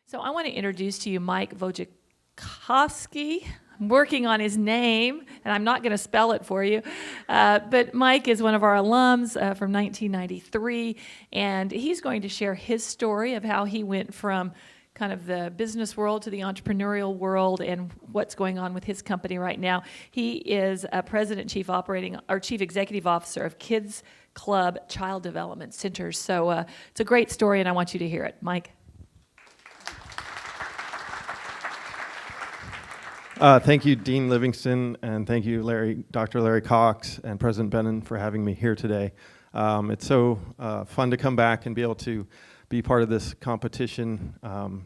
So I want to introduce to you Mike Wojciechowski. I'm working on his name, and I'm not going to spell it for you. But Mike is one of our alums from 1993, and he's going to share his story of how he went from kind of the business world to the entrepreneurial world and what's going on with his company right now. He is a president, chief executive officer of Kids Klub Child Development Centers. So it's a great story, and I want you to hear it. Mike. Thank you, Dean Livingston, and thank you, Dr. Larry Cox and President Bennon for having me here today. It's so fun to come back and be able to be part of this competition.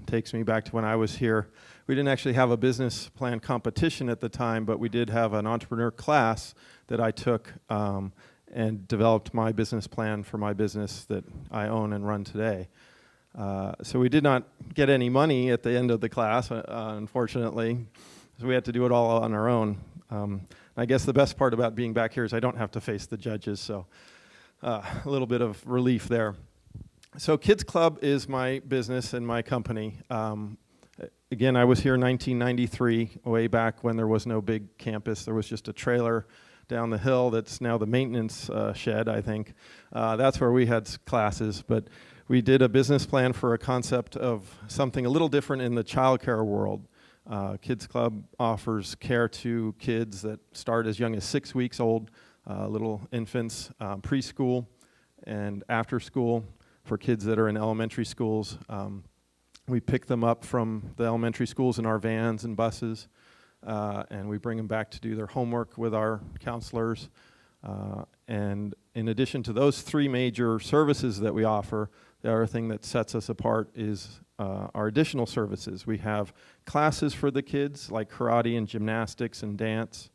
Takes me back to when I was here. We didn't actually have a business plan competition at the time, but we did have an entrepreneur class that I took and developed my business plan for my business that I own and run today. So we did not get any money at the end of the class, unfortunately. So we had to do it all on our own. I guess the best part about being back here is I don't have to face the judges, so a little bit of relief there. So Kids Klub is my business and my company. Again, I was here in 1993, way back when there was no big campus. There was just a trailer down the hill that's now the maintenance shed, I think. That's where we had classes, but we did a business plan for a concept of something a little different in the childcare world. Kids Klub offers care to kids that start as young as 6 weeks old, little infants, preschool, and after school for kids that are in elementary schools. We pick them up from the elementary schools in our vans and buses, and we bring them back to do their homework with our counselors. And in addition to those three major services that we offer, the other thing that sets us apart is our additional services. We have classes for the kids like karate and gymnastics and dance,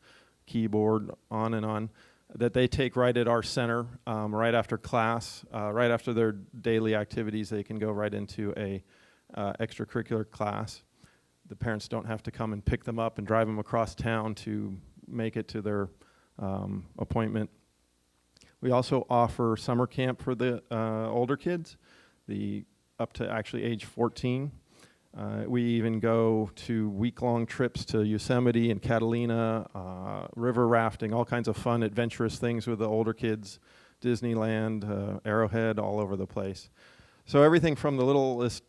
keyboard, on and on, that they take right at our center right after class, right after their daily activities. They can go right into a extracurricular class. The parents don't have to come and pick them up and drive them across town to make it to their appointment. We also offer summer camp for the older kids, up to actually age 14. We even go to week-long trips to Yosemite and Catalina, river rafting, all kinds of fun, adventurous things with the older kids, Disneyland, Arrowhead, all over the place. So everything from the littlest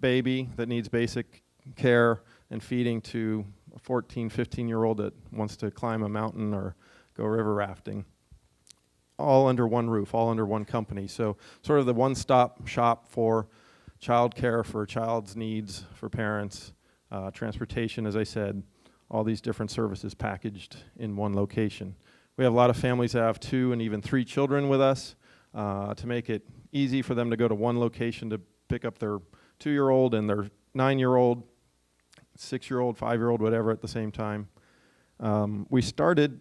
baby that needs basic care and feeding to a 14, 15-year-old that wants to climb a mountain or go river rafting. All under one roof, all under one company. So sort of the one-stop shop for childcare, for child's needs, for parents, transportation, as I said, all these different services packaged in one location. We have a lot of families that have 2 and even 3 children with us to make it easy for them to go to one location to pick up their 2-year-old and their 9-year-old, 6-year-old, 5-year-old, whatever at the same time. We started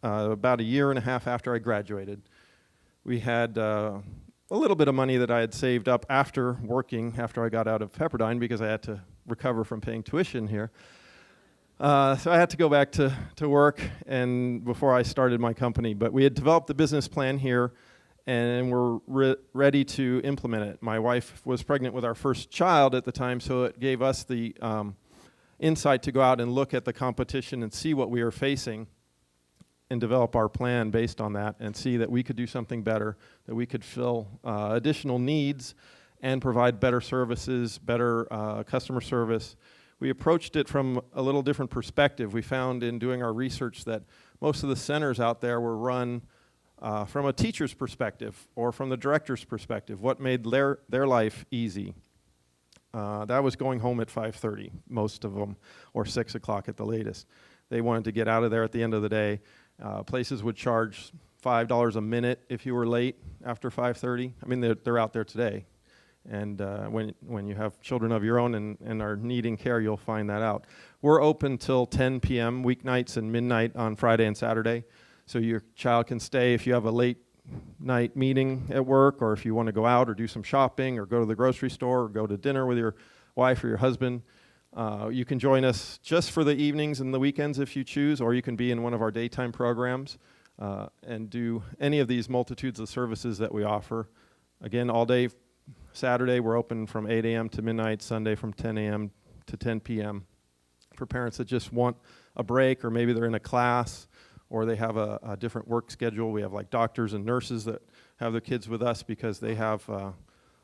about a year and a half after I graduated. We had a little bit of money that I had saved up after I got out of Pepperdine because I had to recover from paying tuition here. So I had to go back to work and before I started my company. But we had developed the business plan here and we're ready to implement it. My wife was pregnant with our first child at the time, so it gave us the insight to go out and look at the competition and see what we were facing and develop our plan based on that and see that we could do something better, that we could fill additional needs and provide better services, better customer service. We approached it from a little different perspective. We found in doing our research that most of the centers out there were run from a teacher's perspective or from the director's perspective, what made their life easy. That was going home at 5:30, most of them, or 6 o'clock at the latest. They wanted to get out of there at the end of the day. Places would charge $5 a minute if you were late after 5:30. I mean, they're out there today. And when you have children of your own and are needing care, you'll find that out. We're open till 10 p.m. weeknights and midnight on Friday and Saturday. So your child can stay if you have a late night meeting at work, or if you want to go out or do some shopping or go to the grocery store or go to dinner with your wife or your husband. You can join us just for the evenings and the weekends if you choose, or you can be in one of our daytime programs and do any of these multitudes of services that we offer. Again, all day Saturday, we're open from 8 a.m. to midnight, Sunday from 10 a.m. to 10 p.m. For parents that just want a break, or maybe they're in a class, or they have a different work schedule. We have like doctors and nurses that have their kids with us because they have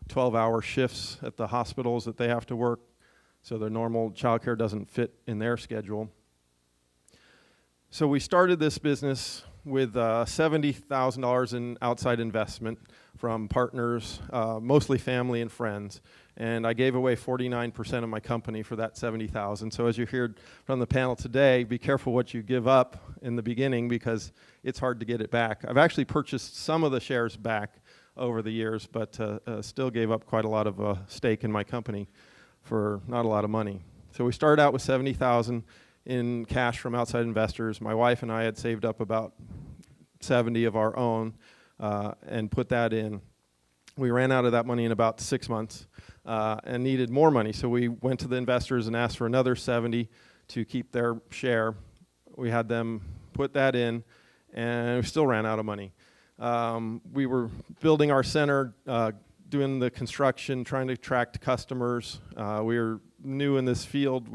12-hour shifts at the hospitals that they have to work, so their normal childcare doesn't fit in their schedule. So we started this business with $70,000 in outside investment from partners, mostly family and friends. And I gave away 49% of my company for that $70,000. So as you heard from the panel today, be careful what you give up in the beginning because it's hard to get it back. I've actually purchased some of the shares back over the years, but still gave up quite a lot of stake in my company for not a lot of money. So we started out with $70,000 in cash from outside investors. My wife and I had saved up about 70 of our own and put that in. We ran out of that money in about 6 months and needed more money. So we went to the investors and asked for another 70 to keep their share. We had them put that in, and we still ran out of money. We were building our center, doing the construction, trying to attract customers. We were new in this field.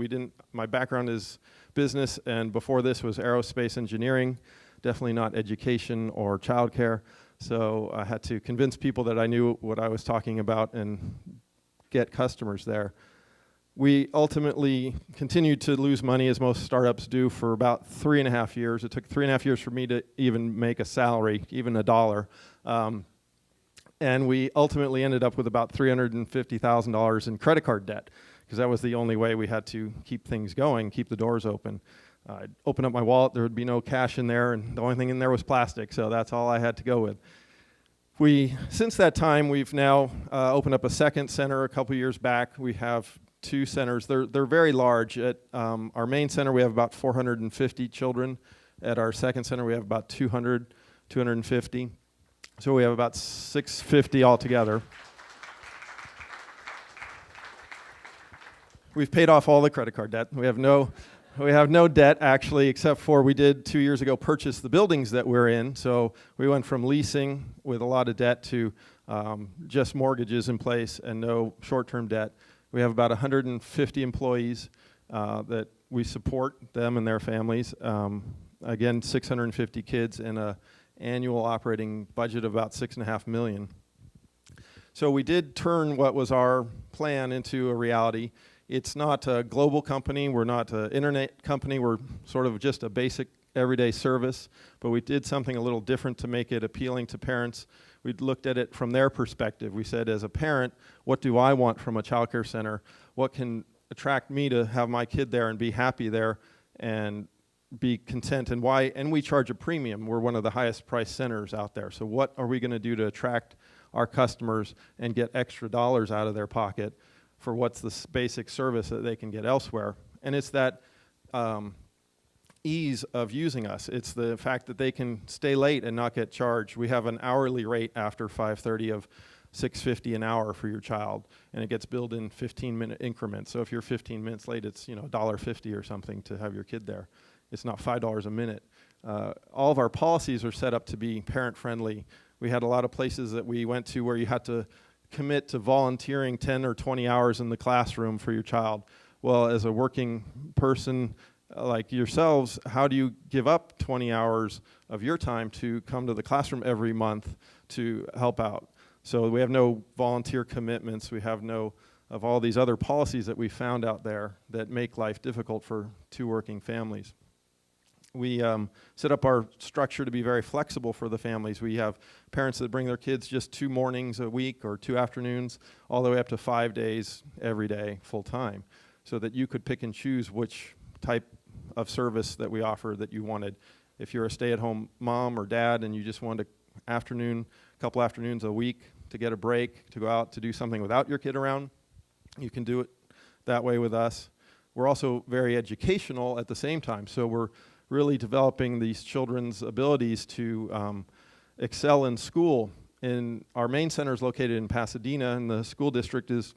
My background is business, and before this was aerospace engineering, definitely not education or childcare. So I had to convince people that I knew what I was talking about and get customers there. We ultimately continued to lose money, as most startups do, for about 3.5 years. It took 3.5 years for me to even make a salary, even $1. And we ultimately ended up with about $350,000 in credit card debt, because that was the only way we had to keep things going, keep the doors open. I'd open up my wallet, there would be no cash in there, and the only thing in there was plastic, so that's all I had to go with. Since that time, we've now opened up a second center a couple years back. We have 2 centers. They're very large. At our main center, we have about 450 children. At our second center, we have about 250. So we have about 650 altogether. We've paid off all the credit card debt. We have no debt, actually, except for we did 2 years ago purchase the buildings that we're in. So we went from leasing with a lot of debt to just mortgages in place and no short-term debt. We have about 150 employees that we support, them and their families. Again, 650 kids and an annual operating budget of about $6.5 million. So we did turn what was our plan into a reality. It's not a global company. We're not an internet company. We're sort of just a basic everyday service, but we did something a little different to make it appealing to parents. We looked at it from their perspective. We said, as a parent, what do I want from a child care center? What can attract me to have my kid there and be happy there and be content, and why? And we charge a premium. We're one of the highest priced centers out there. So what are we going to do to attract our customers and get extra dollars out of their pocket for what's the basic service that they can get elsewhere? And it's that ease of using us. It's the fact that they can stay late and not get charged. We have an hourly rate after 5:30 of $6.50 an hour for your child, and it gets billed in 15-minute increments. So if you're 15 minutes late, it's $1.50 or something to have your kid there. It's not $5 a minute. All of our policies are set up to be parent-friendly. We had a lot of places that we went to where you had to commit to volunteering 10 or 20 hours in the classroom for your child. Well, as a working person like yourselves, how do you give up 20 hours of your time to come to the classroom every month to help out? So we have no volunteer commitments. We have no of all these other policies that we found out there that make life difficult for 2 working families. We set up our structure to be very flexible for the families. We have parents that bring their kids just 2 mornings a week or 2 afternoons, all the way up to 5 days every day, full time, so that you could pick and choose which type of service that we offer that you wanted. If you're a stay-at-home mom or dad and you just want a couple afternoons a week to get a break, to go out to do something without your kid around, you can do it that way with us. We're also very educational at the same time, so we're really developing these children's abilities to excel in school. And our main center is located in Pasadena, and the school district is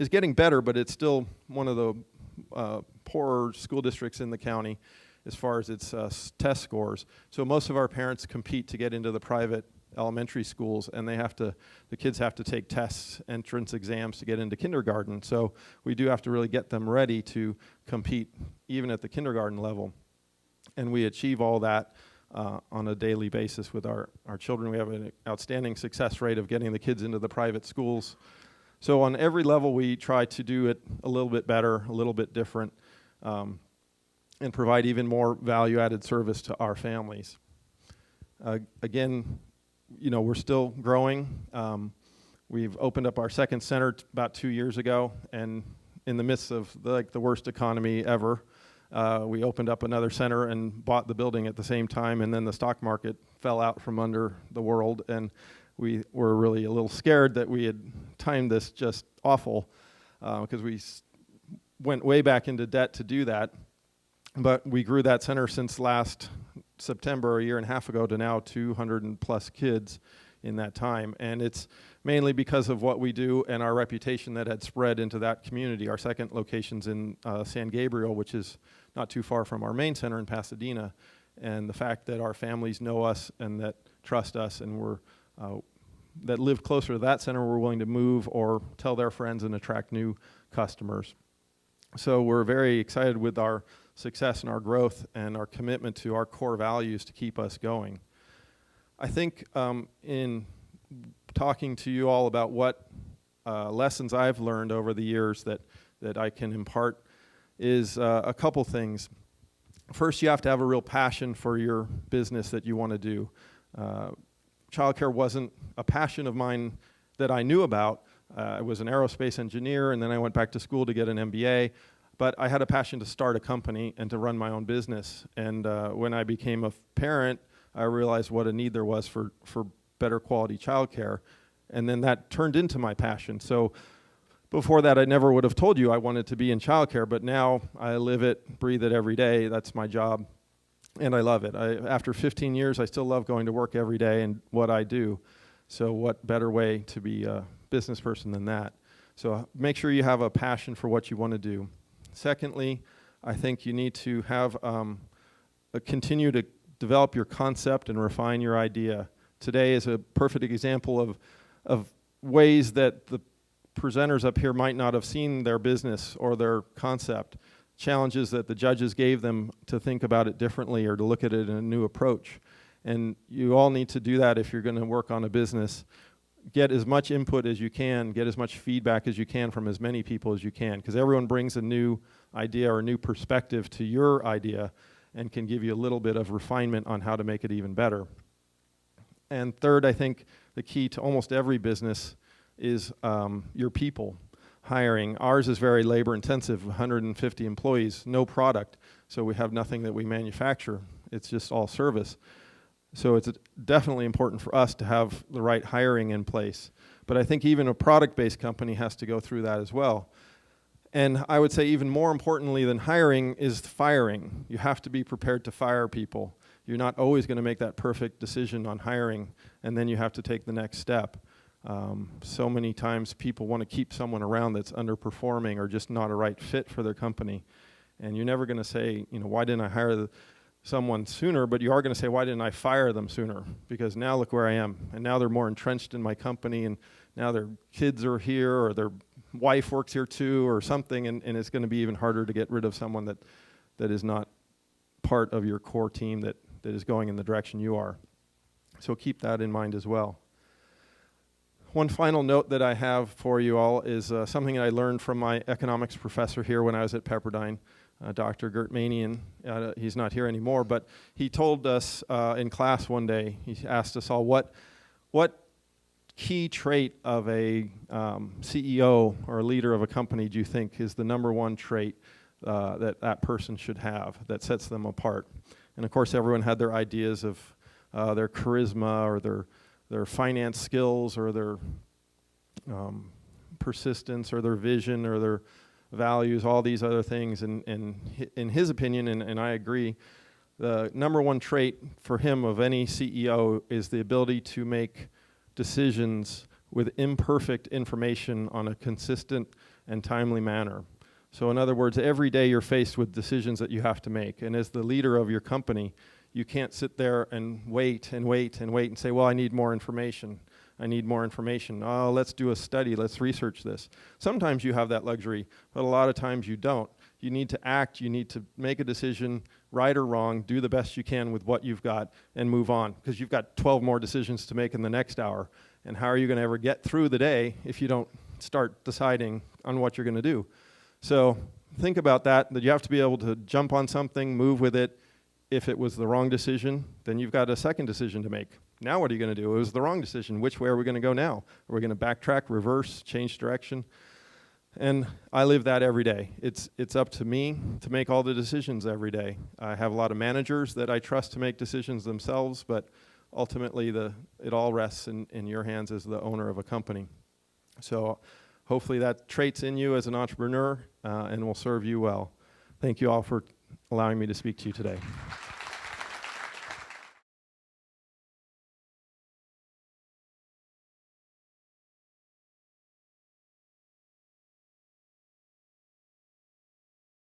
getting better, but it's still one of the poorer school districts in the county as far as its test scores. So most of our parents compete to get into the private elementary schools, and the kids have to take tests, entrance exams to get into kindergarten. So we do have to really get them ready to compete even at the kindergarten level. And we achieve all that on a daily basis with our children. We have an outstanding success rate of getting the kids into the private schools. So on every level, we try to do it a little bit better, a little bit different, and provide even more value-added service to our families. Again, we're still growing. We've opened up our second center about 2 years ago, and in the midst of the worst economy ever, we opened up another center and bought the building at the same time, and then the stock market fell out from under the world, and we were really a little scared that we had timed this just awful, because we went way back into debt to do that. But we grew that center since last September, a year and a half ago, to now 200+ kids in that time. And it's mainly because of what we do and our reputation that had spread into that community. Our second location's in San Gabriel, which is not too far from our main center in Pasadena. And the fact that our families know us and that trust us and that live closer to that center, we're willing to move or tell their friends and attract new customers. So we're very excited with our success and our growth and our commitment to our core values to keep us going. I think in talking to you all about what lessons I've learned over the years that I can impart is a couple things. First, you have to have a real passion for your business that you want to do. Childcare wasn't a passion of mine that I knew about. I was an aerospace engineer, and then I went back to school to get an MBA. But I had a passion to start a company and to run my own business. And when I became a parent, I realized what a need there was for better quality childcare. And then that turned into my passion. So before that, I never would have told you I wanted to be in childcare, but now I live it, breathe it every day. That's my job, and I love it. After 15 years, I still love going to work every day and what I do. So what better way to be a business person than that? So make sure you have a passion for what you want to do. Secondly, I think you need to have continue to develop your concept and refine your idea. Today is a perfect example of ways that the presenters up here might not have seen their business or their concept, challenges that the judges gave them to think about it differently or to look at it in a new approach. And you all need to do that if you're going to work on a business. Get as much input as you can, get as much feedback as you can from as many people as you can, because everyone brings a new idea or a new perspective to your idea and can give you a little bit of refinement on how to make it even better. And third, I think the key to almost every business is your people. Hiring. Ours is very labor intensive, 150 employees, no product, so we have nothing that we manufacture. It's just all service. So it's definitely important for us to have the right hiring in place. But I think even a product-based company has to go through that as well. And I would say even more importantly than hiring is firing. You have to be prepared to fire people. You're not always going to make that perfect decision on hiring, and then you have to take the next step. So many times people want to keep someone around that's underperforming or just not a right fit for their company. And you're never going to say, why didn't I hire someone sooner, but you are going to say, why didn't I fire them sooner? Because now look where I am. And now they're more entrenched in my company, and now their kids are here, or their wife works here too, or something, and it's going to be even harder to get rid of someone that is not part of your core team that is going in the direction you are. So keep that in mind as well. One final note that I have for you all is something I learned from my economics professor here when I was at Pepperdine. Dr. Gert Manian, he's not here anymore, but he told us in class one day, he asked us all, what key trait of a CEO or a leader of a company do you think is the number one trait that person should have that sets them apart? And of course, everyone had their ideas of their charisma or their finance skills or their persistence or their vision or their values, all these other things. And in his opinion, and I agree, the number one trait for him of any CEO is the ability to make decisions with imperfect information on a consistent and timely manner. So in other words, every day you're faced with decisions that you have to make. And as the leader of your company, You can't sit there and wait and wait and wait and say, well, I need more information. I need more information. Oh, let's do a study. Let's research this. Sometimes you have that luxury, but a lot of times you don't. You need to act. You need to make a decision, right or wrong, do the best you can with what you've got and move on, because you've got 12 more decisions to make in the next hour. And how are you going to ever get through the day if you don't start deciding on what you're going to do? So think about that you have to be able to jump on something, move with it. If it was the wrong decision, then you've got a second decision to make. Now what are you going to do? It was the wrong decision. Which way are we going to go now? Are we going to backtrack, reverse, change direction? And I live that every day. It's up to me to make all the decisions every day. I have a lot of managers that I trust to make decisions themselves, but ultimately it all rests in your hands as the owner of a company. So hopefully that trait's in you as an entrepreneur and will serve you well. Thank you all for allowing me to speak to you today.